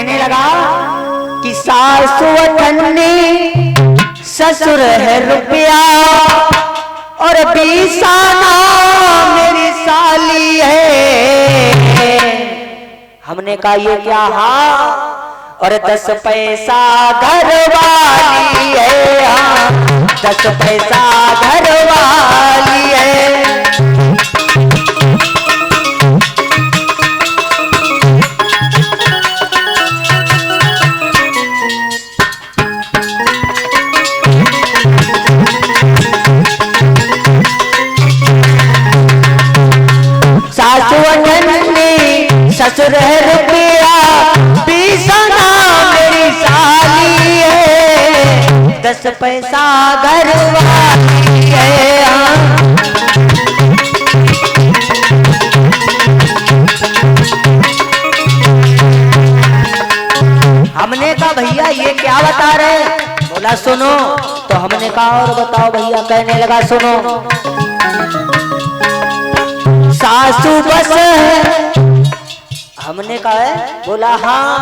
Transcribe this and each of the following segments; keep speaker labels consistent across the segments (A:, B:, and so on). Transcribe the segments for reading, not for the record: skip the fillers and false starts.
A: कहने लगा कि सासु अठन्नी ससुर है रुपया और बीसाना मेरी साली है। हमने कहा ये क्या हाँ, और 10 पैसा घर वाली है, हाँ 10 पैसा घर वाली है। सासु अठन्नी ससुर है रुपया बीसाना मेरी साली है, 10 पैसा घर वाली है। हमने कहा भैया ये क्या बता रहे? बोला सुनो। तो हमने कहा और बताओ भैया। कहने लगा सुनो, सासू बस है। हमने कहा है? बोला हाँ।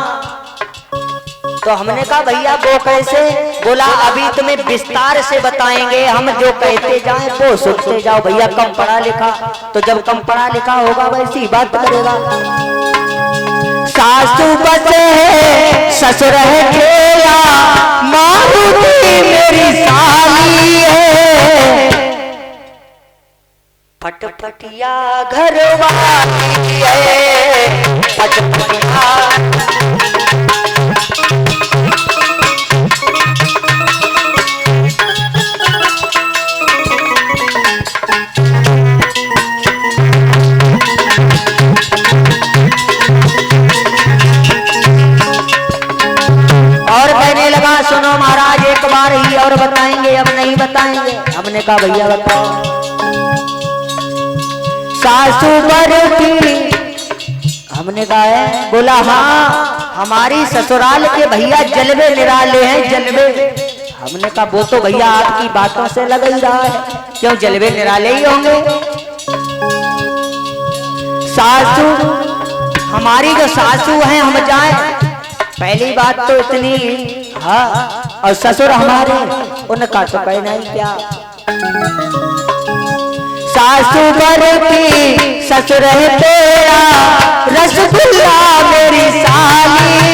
A: तो हमने कहा भैया वो कैसे? बोला अभी तुम्हें विस्तार से बताएंगे, हम जो कहते जाएं वो सुनते जाओ। भैया कम पढ़ा लिखा, तो जब कम पढ़ा लिखा होगा वैसी बात करेगा। सासू बस है ससुर है खेला, मारूती मेरी साली है, फटफटिया घर वाली है, फटफटिया। और कहने लगा सुनो महाराज एक बार ही और बताएंगे, अब नहीं बताएंगे। हमने कहा भैया बताओ। सासू बरती। हमने कहा है? बोला हाँ हमारी ससुराल के भैया जलवे निराले हैं, जलवे। हमने कहा वो तो भैया आपकी बातों से लग ही रहा है, क्यों जलवे निराले ही होंगे। सासू हमारी जो सासू हैं हम जाए, पहली बात तो इतनी। हाँ और ससुर हमारे, उनका तो कहना ही क्या। सासू बरती ससुर है तेरा, रसगुल्ला मेरी साली,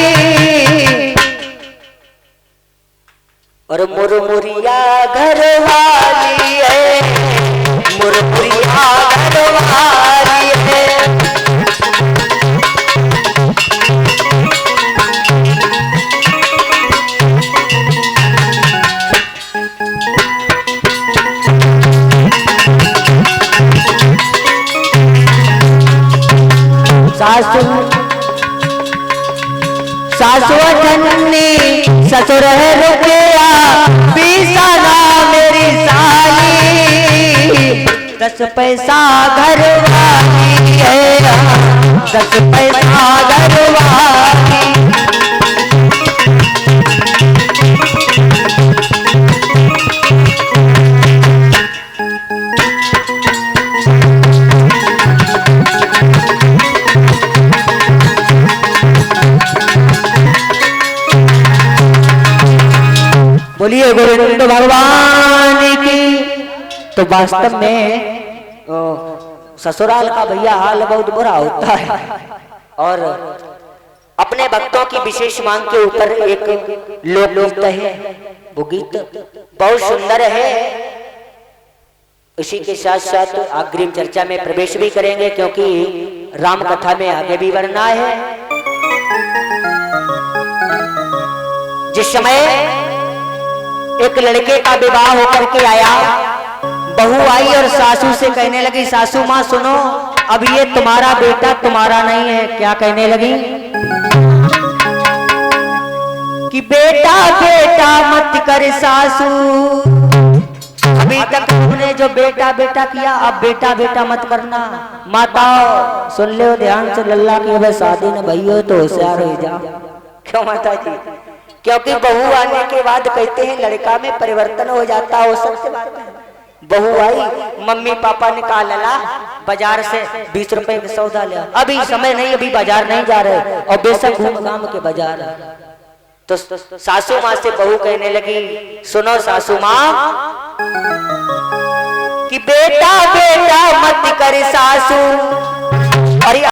A: और मुरमुरिया घर वाली है, मुरमुरिया घर वाली है। सासु अठन्नी ससुर है रुपया बीसाना मेरी साली, 10 पैसा घर वाली है, 10 पैसा घर वाली। बोलिए गोविंद भगवान की। तो वास्तव में ससुराल का भैया हाल बहुत बुरा होता है, और अपने भक्तों की विशेष मांग के ऊपर एक लोक गीत है, वो गीत बहुत सुंदर है। इसी के साथ साथ अग्रिम चर्चा में प्रवेश भी करेंगे, क्योंकि राम कथा में आगे भी बढ़ना है। जिस समय एक लड़के का विवाह होकर के आया, बहू आई और सासू से कहने लगी, सासू माँ सुनो, अब ये तुम्हारा बेटा तुम्हारा नहीं है। क्या कहने लगी? कि बेटा बेटा मत कर सासू, अभी तक तुमने जो बेटा बेटा किया, अब बेटा बेटा मत करना। माता सुन लो ध्यान से, लल्ला की अब शादी न भई हो तो होशियार हो जा। क्यों माता जी? क्योंकि बहू आने के बाद कहते हैं लड़का में परिवर्तन हो जाता हो, सत्य बात है। बहू आई, मम्मी पापा ने कहा लला बाजार से 20 रुपए का सौदा ले, अभी समय नहीं, अभी बाजार नहीं जा रहे, और बेशक घूम घाम के बाजार। तो सासू माँ से बहू कहने लगी, सुनो सासू माँ कि बेटा बेटा मत कर सासू, अरे